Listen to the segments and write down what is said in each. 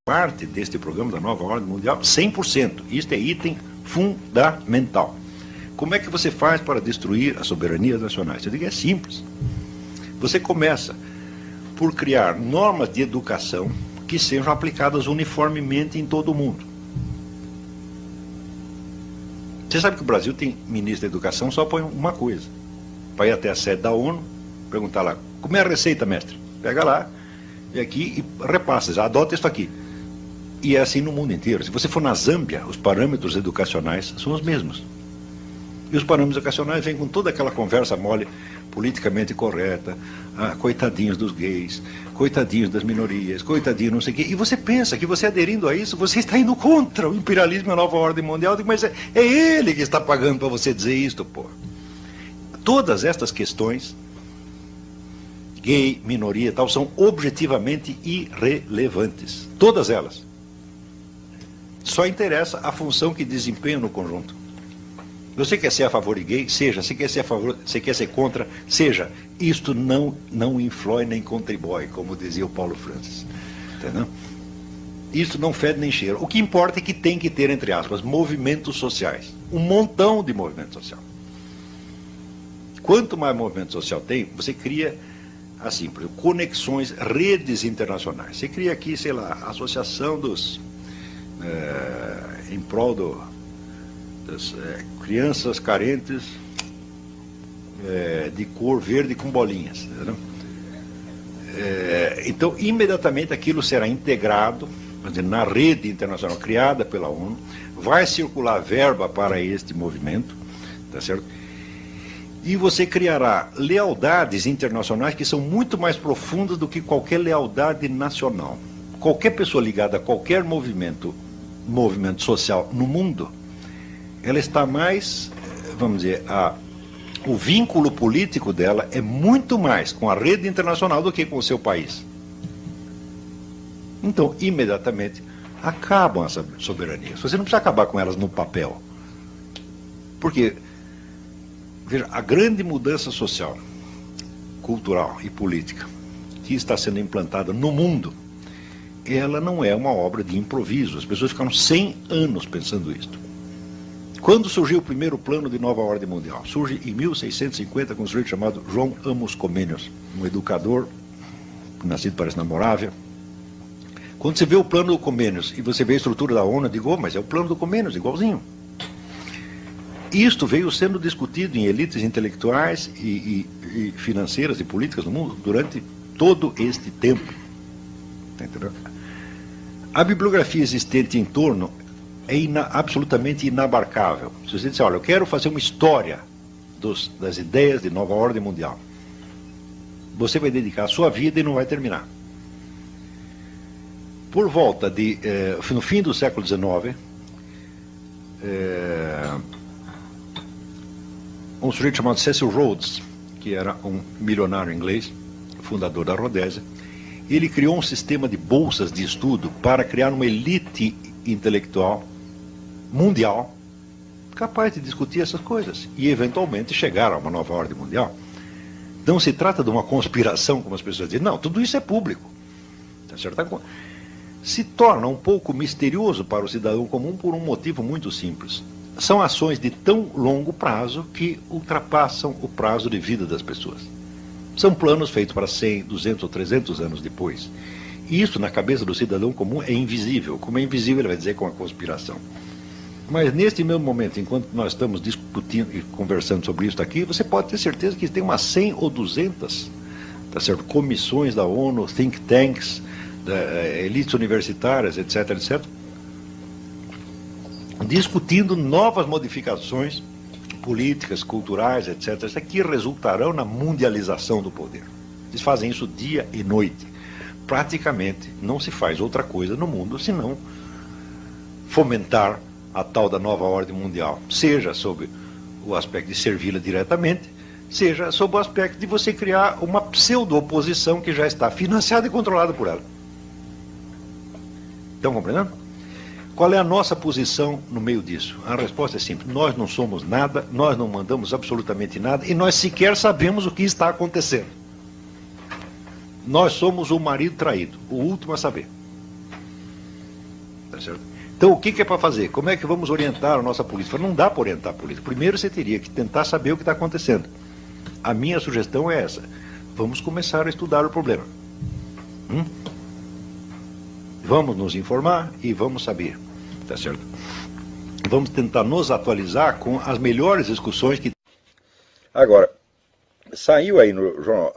parte deste programa da nova ordem mundial 100%. Isto é item fundamental. Como é que você faz para destruir as soberanias nacionais? Eu digo, é simples. Você começa por criar normas de educação que sejam aplicadas uniformemente em todo o mundo. Você sabe que o Brasil tem ministro da educação só põe uma coisa. Vai até a sede da ONU, perguntar lá, como é a receita, mestre? Pega lá, e aqui e repassa, já adota isso aqui. E é assim no mundo inteiro. Se você for na Zâmbia, os parâmetros educacionais são os mesmos. E os parâmetros educacionais vêm com toda aquela conversa mole, politicamente correta, coitadinhos dos gays, coitadinhos das minorias, coitadinhos não sei o quê. E você pensa que você aderindo a isso, você está indo contra o imperialismo e a nova ordem mundial. Mas é ele que está pagando para você dizer isto, pô. Todas estas questões, gay, minoria e tal, são objetivamente irrelevantes. Todas elas. Só interessa a função que desempenham no conjunto. Você quer ser a favor de gay? Seja. Você quer ser a favor, você quer ser contra? Seja. Isto não influi nem contribui, como dizia o Paulo Francis. Entendeu? Isto não fede nem cheira. O que importa é que tem que ter, entre aspas, movimentos sociais. Um montão de movimento social. Quanto mais movimento social tem, você cria, assim, por exemplo, conexões, redes internacionais. Você cria aqui, sei lá, a associação dos... em prol das crianças carentes de cor verde com bolinhas. Entendeu? Então, imediatamente aquilo será integrado, quer dizer, na rede internacional criada pela ONU, vai circular verba para este movimento, tá certo? E você criará lealdades internacionais que são muito mais profundas do que qualquer lealdade nacional. Qualquer pessoa ligada a qualquer movimento social no mundo, ela está mais, vamos dizer, o vínculo político dela é muito mais com a rede internacional do que com o seu país. Então, imediatamente, acabam as soberanias. Você não precisa acabar com elas no papel. Porque, veja, a grande mudança social, cultural e política que está sendo implantada no mundo, ela não é uma obra de improviso. As pessoas ficaram 100 anos pensando isto. Quando surgiu o primeiro plano de nova ordem mundial? Surge em 1650 com um sujeito chamado João Amos Comênios, um educador, nascido parece na Morávia. Quando você vê o plano do Comênios e você vê a estrutura da ONU, eu digo, mas é o plano do Comênios, igualzinho. Isto veio sendo discutido em elites intelectuais e financeiras e políticas no mundo durante todo este tempo. Entendeu? A bibliografia existente em torno é absolutamente inabarcável. Se você disser, olha, eu quero fazer uma história das ideias de nova ordem mundial, você vai dedicar a sua vida e não vai terminar. Por volta no fim do século XIX, um sujeito chamado Cecil Rhodes, que era um milionário inglês, fundador da Rodésia, ele criou um sistema de bolsas de estudo para criar uma elite intelectual mundial capaz de discutir essas coisas e eventualmente chegar a uma nova ordem mundial. Não se trata de uma conspiração, como as pessoas dizem, não, tudo isso é público. Tá certo? Se torna um pouco misterioso para o cidadão comum por um motivo muito simples. São ações de tão longo prazo que ultrapassam o prazo de vida das pessoas. São planos feitos para 100, 200 ou 300 anos depois. E isso, na cabeça do cidadão comum, é invisível. Como é invisível, ele vai dizer que é uma conspiração. Mas neste mesmo momento, enquanto nós estamos discutindo e conversando sobre isso aqui, você pode ter certeza que tem umas 100 ou 200, tá certo? Comissões da ONU, think tanks, elites universitárias, etc., etc., discutindo novas modificações políticas, culturais, etc., que resultarão na mundialização do poder. Eles fazem isso dia e noite. Praticamente não se faz outra coisa no mundo senão fomentar a tal da nova ordem mundial, seja sob o aspecto de servi-la diretamente, seja sob o aspecto de você criar uma pseudo-oposição que já está financiada e controlada por ela. Estão compreendendo? Qual é a nossa posição no meio disso? A resposta é simples. Nós não somos nada, nós não mandamos absolutamente nada e nós sequer sabemos o que está acontecendo. Nós somos o marido traído, o último a saber. Tá certo? Então, o que é para fazer? Como é que vamos orientar a nossa polícia? Não dá para orientar a polícia. Primeiro, você teria que tentar saber o que está acontecendo. A minha sugestão é essa. Vamos começar a estudar o problema. Vamos nos informar e vamos saber. Tá certo? Vamos tentar nos atualizar com as melhores discussões que... Agora, saiu aí no jornal,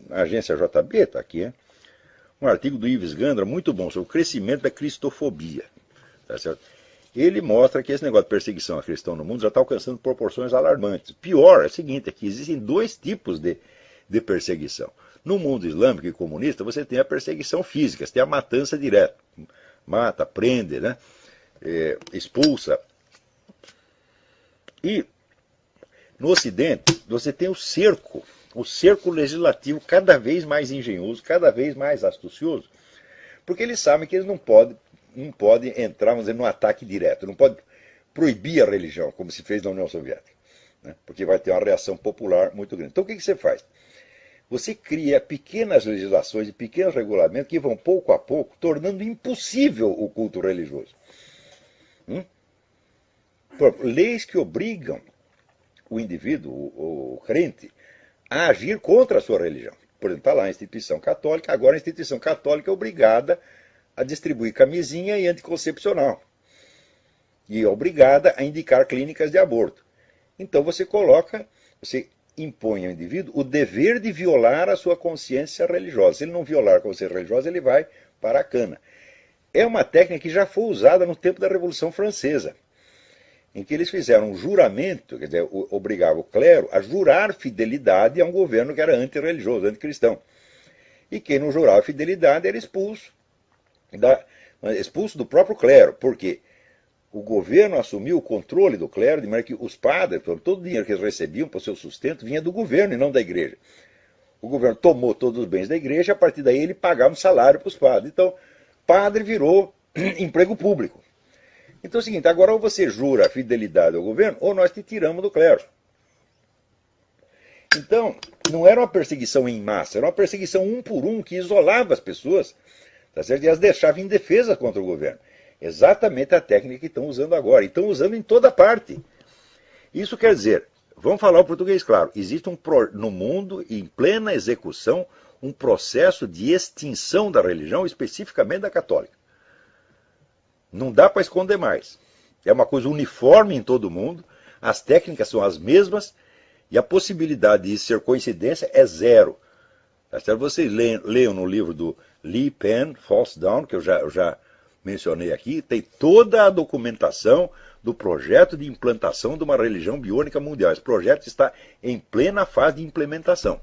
na agência JB, está aqui, um artigo do Ives Gandra muito bom sobre o crescimento da cristofobia. Tá certo? Ele mostra que esse negócio de perseguição a cristão no mundo já está alcançando proporções alarmantes. Pior é o seguinte, é que existem dois tipos de perseguição. No mundo islâmico e comunista, você tem a perseguição física, você tem a matança direta. Mata, prende, né? Expulsa. E no Ocidente, você tem o cerco legislativo cada vez mais engenhoso, cada vez mais astucioso, porque eles sabem que eles não podem entrar, vamos dizer, num ataque direto, não pode proibir a religião, como se fez na União Soviética, né? Porque vai ter uma reação popular muito grande. Então o que você faz? Você cria pequenas legislações e pequenos regulamentos que vão pouco a pouco tornando impossível o culto religioso. Leis que obrigam o indivíduo, o crente, a agir contra a sua religião. Por exemplo, está lá a instituição católica, agora a instituição católica é obrigada a distribuir camisinha e anticoncepcional. E é obrigada a indicar clínicas de aborto. Então você impõe ao indivíduo o dever de violar a sua consciência religiosa. Se ele não violar a consciência religiosa, ele vai para a cana. É uma técnica que já foi usada no tempo da Revolução Francesa, em que eles fizeram um juramento, quer dizer, obrigava o clero a jurar fidelidade a um governo que era antirreligioso, anticristão. E quem não jurava fidelidade era expulso do próprio clero. Por quê? O governo assumiu o controle do clero, de maneira que os padres, todo o dinheiro que eles recebiam para o seu sustento, vinha do governo e não da igreja. O governo tomou todos os bens da igreja, e a partir daí ele pagava um salário para os padres. Então, padre virou emprego público. Então é o seguinte, agora ou você jura fidelidade ao governo, ou nós te tiramos do clero. Então, não era uma perseguição em massa, era uma perseguição um por um, que isolava as pessoas, tá certo? E as deixava indefesas contra o governo. Exatamente a técnica que estão usando agora. E estão usando em toda parte. Isso quer dizer, vamos falar o português claro, existe no mundo, em plena execução, um processo de extinção da religião, especificamente da católica. Não dá para esconder mais. É uma coisa uniforme em todo o mundo, as técnicas são as mesmas, e a possibilidade de isso ser coincidência é zero. Tá certo? Vocês leiam no livro do Lee Penn, False Dawn, que eu já mencionei aqui, tem toda a documentação do projeto de implantação de uma religião biônica mundial. Esse projeto está em plena fase de implementação.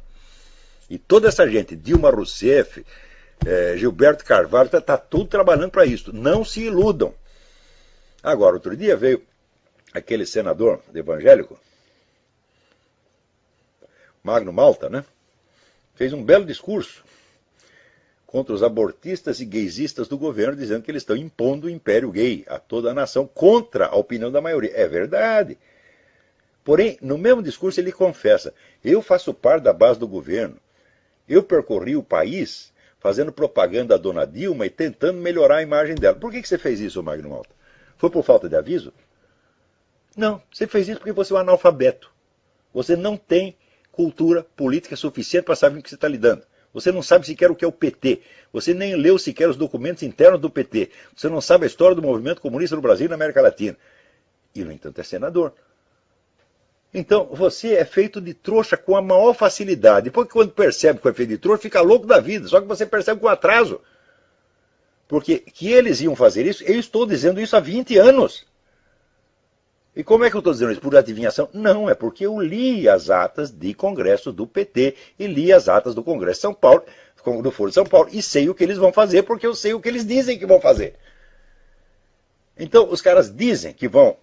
E toda essa gente, Dilma Rousseff, Gilberto Carvalho, está tudo trabalhando para isso. Não se iludam. Agora, outro dia veio aquele senador evangélico, Magno Malta, né? Fez um belo discurso contra os abortistas e gaysistas do governo, dizendo que eles estão impondo o império gay a toda a nação, contra a opinião da maioria. É verdade. Porém, no mesmo discurso ele confessa, eu faço parte da base do governo, eu percorri o país fazendo propaganda à dona Dilma e tentando melhorar a imagem dela. Por que você fez isso, Magno Malta? Foi por falta de aviso? Não, você fez isso porque você é um analfabeto. Você não tem cultura política suficiente para saber com o que você está lidando. Você não sabe sequer o que é o PT. Você nem leu sequer os documentos internos do PT. Você não sabe a história do movimento comunista no Brasil e na América Latina. E, no entanto, é senador. Então, você é feito de trouxa com a maior facilidade. Depois que quando percebe que é feito de trouxa, fica louco da vida. Só que você percebe com atraso. Porque que eles iam fazer isso, eu estou dizendo isso há 20 anos. E como é que eu estou dizendo isso? Por adivinhação? Não, é porque eu li as atas de congresso do PT e li as atas do Congresso de São Paulo, do Foro de São Paulo, e sei o que eles vão fazer, porque eu sei o que eles dizem que vão fazer. Então, os caras dizem que vão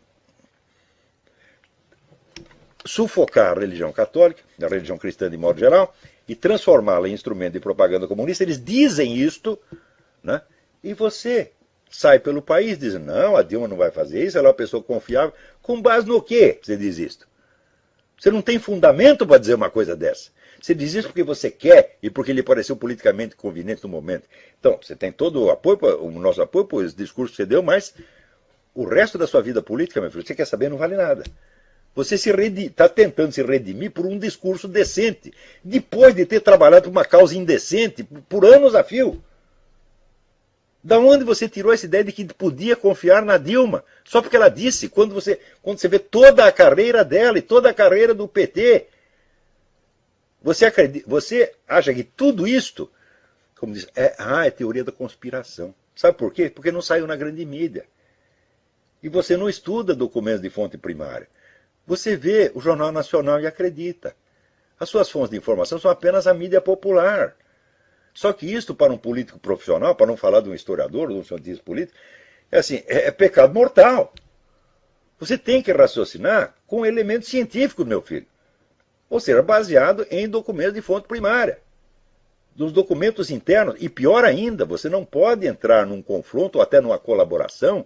sufocar a religião católica, a religião cristã de modo geral, e transformá-la em instrumento de propaganda comunista. Eles dizem isto, né? E você sai pelo país dizendo, não, a Dilma não vai fazer isso, ela é uma pessoa confiável. Com base no quê você diz isto? Você não tem fundamento para dizer uma coisa dessa. Você diz isso porque você quer e porque lhe pareceu politicamente conveniente no momento. Então, você tem todo o apoio, o nosso apoio por esse discurso que você deu, mas o resto da sua vida política, meu filho, você quer saber, não vale nada. Você está tentando se redimir por um discurso decente, depois de ter trabalhado por uma causa indecente por anos a fio. Da onde você tirou essa ideia de que podia confiar na Dilma? Só porque ela disse, quando você vê toda a carreira dela e toda a carreira do PT, você acha que tudo isto, como diz, é teoria da conspiração. Sabe por quê? Porque não saiu na grande mídia. E você não estuda documentos de fonte primária. Você vê o Jornal Nacional e acredita. As suas fontes de informação são apenas a mídia popular. Só que isso, para um político profissional, para não falar de um historiador, de um cientista político, é pecado mortal. Você tem que raciocinar com elementos científicos, meu filho. Ou seja, baseado em documentos de fonte primária. Dos documentos internos. E pior ainda, você não pode entrar num confronto ou até numa colaboração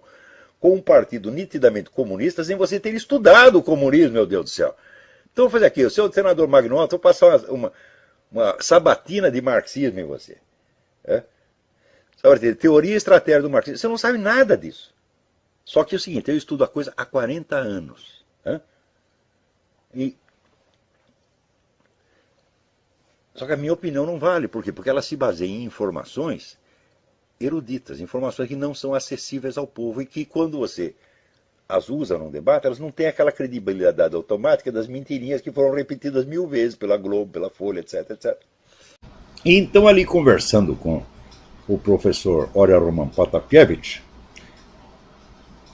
com um partido nitidamente comunista sem você ter estudado o comunismo, meu Deus do céu. Então, vou fazer aqui, o seu senador Magnota, vou passar uma sabatina de marxismo em você. Sabe, teoria e estratégia do marxismo. Você não sabe nada disso. Só que é o seguinte, eu estudo a coisa há 40 anos. Só que a minha opinião não vale. Por quê? Porque ela se baseia em informações eruditas, informações que não são acessíveis ao povo e que quando você as usa num debate, elas não têm aquela credibilidade automática das mentirinhas que foram repetidas 1000 vezes pela Globo, pela Folha, etc, etc. Então, ali conversando com o professor Oria Roman Potapievich,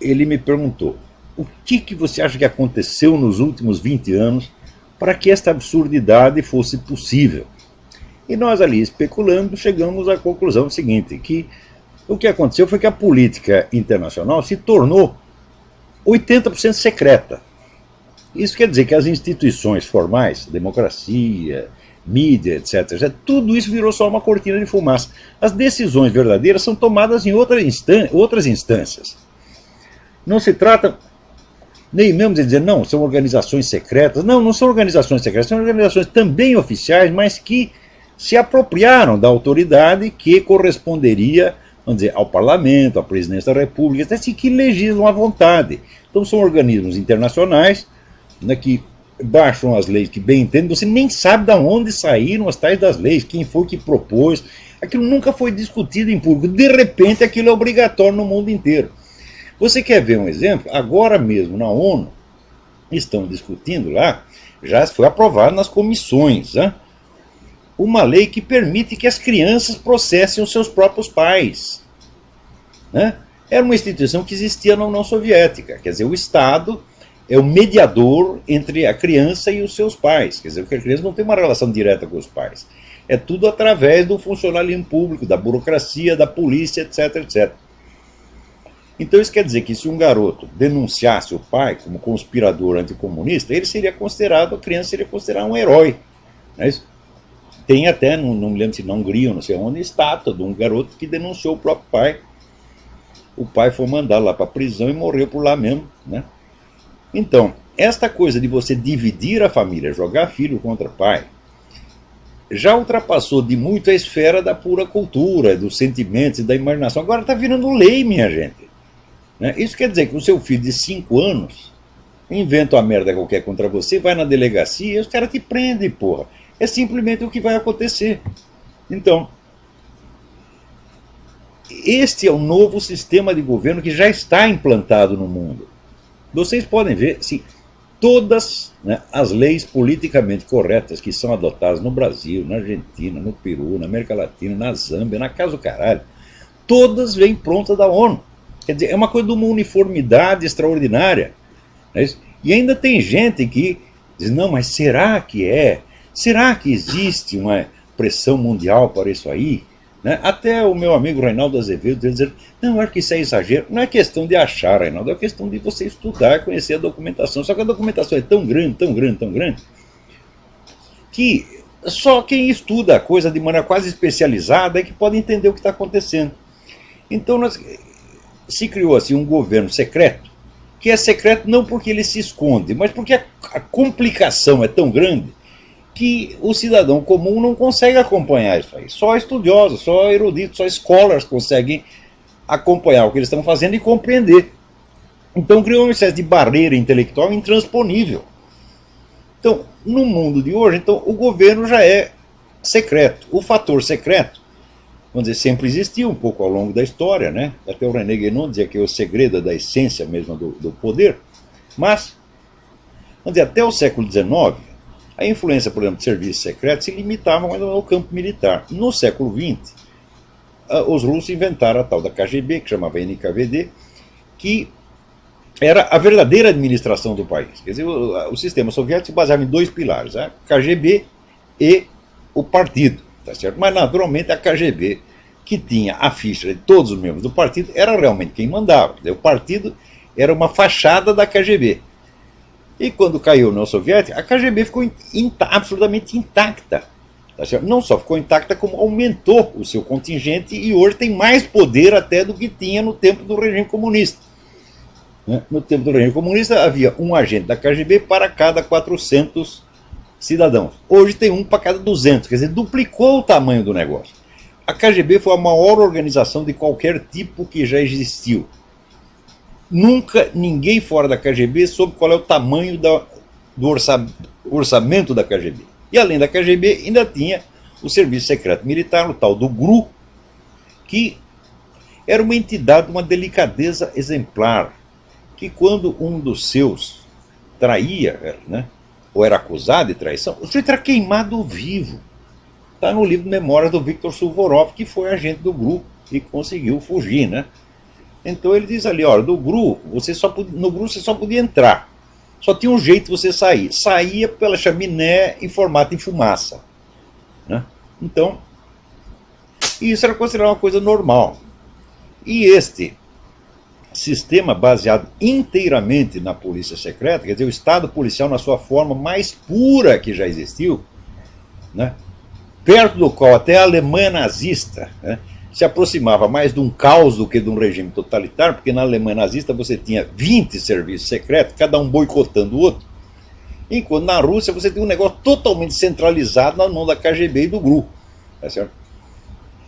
ele me perguntou, o que você acha que aconteceu nos últimos 20 anos para que esta absurdidade fosse possível? E nós ali, especulando, chegamos à conclusão seguinte, que o que aconteceu foi que a política internacional se tornou 80% secreta. Isso quer dizer que as instituições formais, democracia, mídia, etc., tudo isso virou só uma cortina de fumaça. As decisões verdadeiras são tomadas em outras instâncias. Não se trata nem mesmo de dizer, não, são organizações secretas. Não, não são organizações secretas, são organizações também oficiais, mas que se apropriaram da autoridade que corresponderia, vamos dizer, ao parlamento, à presidência da república, até assim, que legislam à vontade. Então são organismos internacionais, né, que baixam as leis que bem entendem, você nem sabe de onde saíram as tais das leis, quem foi que propôs, aquilo nunca foi discutido em público, de repente aquilo é obrigatório no mundo inteiro. Você quer ver um exemplo? Agora mesmo na ONU, estão discutindo lá, já foi aprovado nas comissões, né, uma lei que permite que as crianças processem os seus próprios pais. Né? Era uma instituição que existia na União Soviética, quer dizer, o Estado é o mediador entre a criança e os seus pais, quer dizer, que a criança não tem uma relação direta com os pais. É tudo através do funcionalismo público, da burocracia, da polícia, etc, etc. Então isso quer dizer que se um garoto denunciasse o pai como conspirador anticomunista, ele seria considerado, a criança seria considerada um herói. Não é isso? Tem até, não me lembro se na Hungria, não sei onde, estátua de um garoto que denunciou o próprio pai. O pai foi mandado lá para a prisão e morreu por lá mesmo. Né? Então, esta coisa de você dividir a família, jogar filho contra pai, já ultrapassou de muito a esfera da pura cultura, dos sentimentos e da imaginação. Agora está virando lei, minha gente. Né? Isso quer dizer que o seu filho de 5 anos inventa uma merda qualquer contra você, vai na delegacia e os caras te prendem, porra. É simplesmente o que vai acontecer. Então, este é o novo sistema de governo que já está implantado no mundo. Vocês podem ver, sim, todas, né, as leis politicamente corretas que são adotadas no Brasil, na Argentina, no Peru, na América Latina, na Zâmbia, na casa do caralho, todas vêm prontas da ONU. Quer dizer, é uma coisa de uma uniformidade extraordinária. Né? E ainda tem gente que diz, não, mas será que é? Será que existe uma pressão mundial para isso aí? Né? Até o meu amigo Reinaldo Azevedo dizer, não, eu acho que isso é exagero. Não é questão de achar, Reinaldo, é questão de você estudar, conhecer a documentação. Só que a documentação é tão grande, tão grande, tão grande, que só quem estuda a coisa de maneira quase especializada é que pode entender o que está acontecendo. Então se criou assim um governo secreto, que é secreto não porque ele se esconde, mas porque a complicação é tão grande que o cidadão comum não consegue acompanhar isso aí. Só estudiosos, só eruditos, só scholars conseguem acompanhar o que eles estão fazendo e compreender. Então criou uma espécie de barreira intelectual intransponível. Então, no mundo de hoje, então, o governo já é secreto. O fator secreto, vamos dizer, sempre existiu um pouco ao longo da história, né? Até o René Guénon dizia que é o segredo da essência mesmo do poder. Mas, vamos dizer, até o século XIX, a influência, por exemplo, de serviços secretos se limitava mais ao campo militar. No século XX, os russos inventaram a tal da KGB, que chamava NKVD, que era a verdadeira administração do país. Quer dizer, o sistema soviético se baseava em dois pilares, a KGB e o partido. Tá certo? Mas, naturalmente, a KGB, que tinha a ficha de todos os membros do partido, era realmente quem mandava. O partido era uma fachada da KGB. E quando caiu a União Soviética, a KGB ficou absolutamente intacta. Tá certo? Não só ficou intacta, como aumentou o seu contingente e hoje tem mais poder até do que tinha no tempo do regime comunista. No tempo do regime comunista havia um agente da KGB para cada 400 cidadãos. Hoje tem um para cada 200, quer dizer, duplicou o tamanho do negócio. A KGB foi a maior organização de qualquer tipo que já existiu. Nunca ninguém fora da KGB soube qual é o tamanho do orçamento da KGB. E além da KGB, ainda tinha o Serviço Secreto Militar, o tal do GRU, que era uma entidade de uma delicadeza exemplar, que quando um dos seus traía, né, ou era acusado de traição, o sujeito era queimado vivo. Está no livro Memórias do Viktor Suvorov, que foi agente do GRU e conseguiu fugir, né? Então ele diz ali, olha, no GRU você só podia entrar. Só tinha um jeito de você sair. Saía pela chaminé em formato de fumaça. Né? Então, isso era considerado uma coisa normal. E este sistema baseado inteiramente na polícia secreta, quer dizer, o Estado policial na sua forma mais pura que já existiu, né? Perto do qual até a Alemanha nazista, né, se aproximava mais de um caos do que de um regime totalitário, porque na Alemanha nazista você tinha 20 serviços secretos, cada um boicotando o outro, enquanto na Rússia você tinha um negócio totalmente centralizado na mão da KGB e do GRU. Tá certo?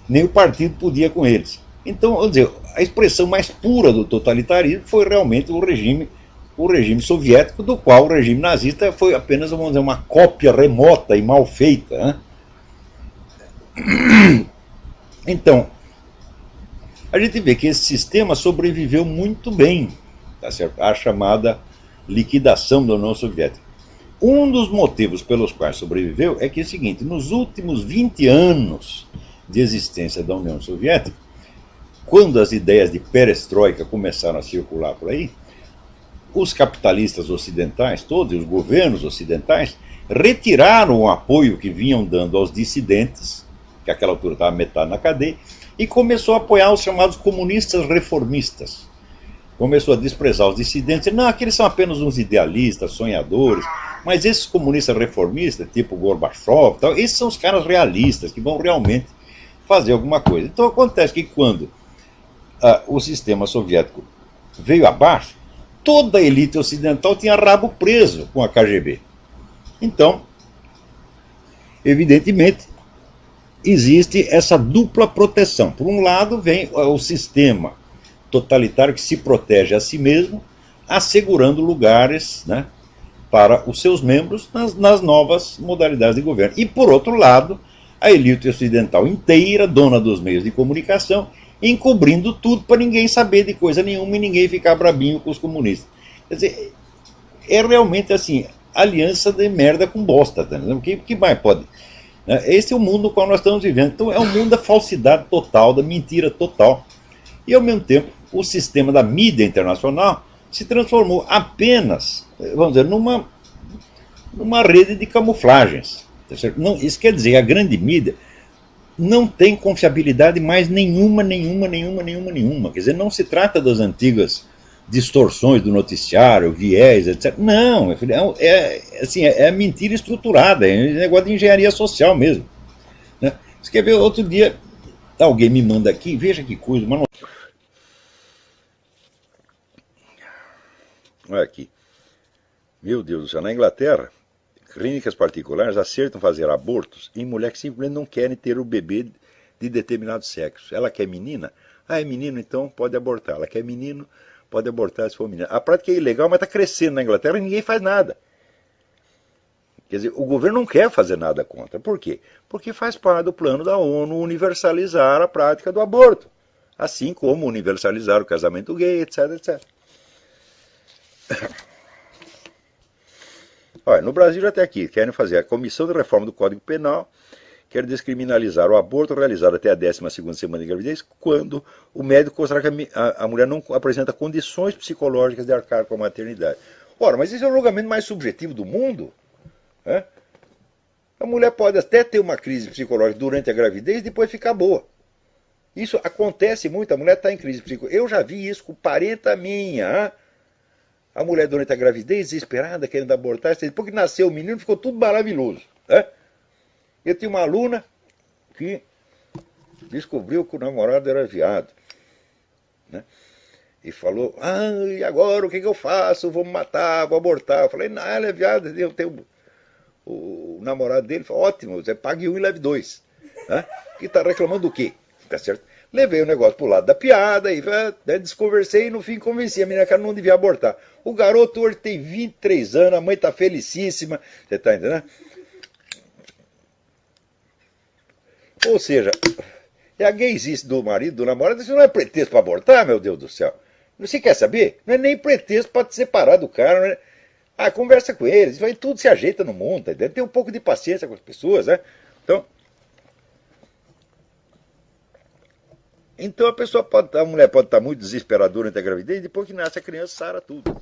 Nem o partido podia com eles. Então, vamos dizer, a expressão mais pura do totalitarismo foi realmente o regime soviético, do qual o regime nazista foi apenas, vamos dizer, uma cópia remota e mal feita. Né? Então, a gente vê que esse sistema sobreviveu muito bem, tá certo? À chamada liquidação da União Soviética. Um dos motivos pelos quais sobreviveu é que é o seguinte, nos últimos 20 anos de existência da União Soviética, quando as ideias de perestroika começaram a circular por aí, os capitalistas ocidentais todos, os governos ocidentais, retiraram o apoio que vinham dando aos dissidentes, que àquela altura estava metade na cadeia, e começou a apoiar os chamados comunistas reformistas. Começou a desprezar os dissidentes, não, aqueles são apenas uns idealistas, sonhadores, mas esses comunistas reformistas, tipo Gorbachev, tal, esses são os caras realistas, que vão realmente fazer alguma coisa. Então acontece que quando o sistema soviético veio abaixo, toda a elite ocidental tinha rabo preso com a KGB. Então, evidentemente, existe essa dupla proteção. Por um lado, vem o sistema totalitário que se protege a si mesmo, assegurando lugares, né, para os seus membros nas novas modalidades de governo. E, por outro lado, a elite ocidental inteira, dona dos meios de comunicação, encobrindo tudo para ninguém saber de coisa nenhuma e ninguém ficar brabinho com os comunistas. Quer dizer, é realmente assim, aliança de merda com bosta. Tá? O que mais pode? Esse é o mundo no qual nós estamos vivendo. Então é um mundo da falsidade total, da mentira total. E ao mesmo tempo, o sistema da mídia internacional se transformou apenas, vamos dizer, numa rede de camuflagens. Tá certo? Não, isso quer dizer que a grande mídia não tem confiabilidade mais nenhuma. Quer dizer, não se trata das antigas distorções do noticiário, viés, etc. Não, é mentira estruturada, é um negócio de engenharia social mesmo. Né? Você quer ver, outro dia, alguém me manda aqui, veja que coisa, mas não... Olha aqui. Meu Deus do céu, na Inglaterra, clínicas particulares acertam fazer abortos em mulheres que simplesmente não querem ter o bebê de determinado sexo. Ela quer menina? Ah, é menino, então pode abortar. Ela quer menino, pode abortar se for menina. A prática é ilegal, mas está crescendo na Inglaterra e ninguém faz nada. Quer dizer, o governo não quer fazer nada contra. Por quê? Porque faz parte do plano da ONU universalizar a prática do aborto. Assim como universalizar o casamento gay, etc, etc. Olha, no Brasil até aqui, querem fazer a Comissão de Reforma do Código Penal, quer descriminalizar o aborto realizado até a 12ª semana de gravidez, quando o médico considerar que a mulher não apresenta condições psicológicas de arcar com a maternidade. Ora, mas esse é o julgamento mais subjetivo do mundo. Né? A mulher pode até ter uma crise psicológica durante a gravidez e depois ficar boa. Isso acontece muito, a mulher está em crise psicológica. Eu já vi isso com parenta minha. A mulher durante a gravidez, desesperada, querendo abortar, depois que nasceu o menino, ficou tudo maravilhoso. Né? Eu tinha uma aluna que descobriu que o namorado era viado. Né? E falou, e agora o que eu faço? Vou matar, vou abortar. Eu falei, não, ela é viada, eu tenho... O namorado dele falou, ótimo, você pague 1 e leve 2. Né? Que está reclamando do quê? Tá certo? Levei o negócio pro lado da piada e desconversei e no fim convenci a menina que ela não devia abortar. O garoto hoje tem 23 anos, a mãe está felicíssima, você está entendendo? Ou seja, é a gaysice do marido, do namorado, isso não é pretexto para abortar, meu Deus do céu. Você quer saber? Não é nem pretexto para te separar do cara, não é? Conversa com eles, vai, tudo se ajeita no mundo, tá entendendo? Tem um pouco de paciência com as pessoas, né? Então a mulher pode estar muito desesperada durante a gravidez e depois que nasce a criança sara tudo.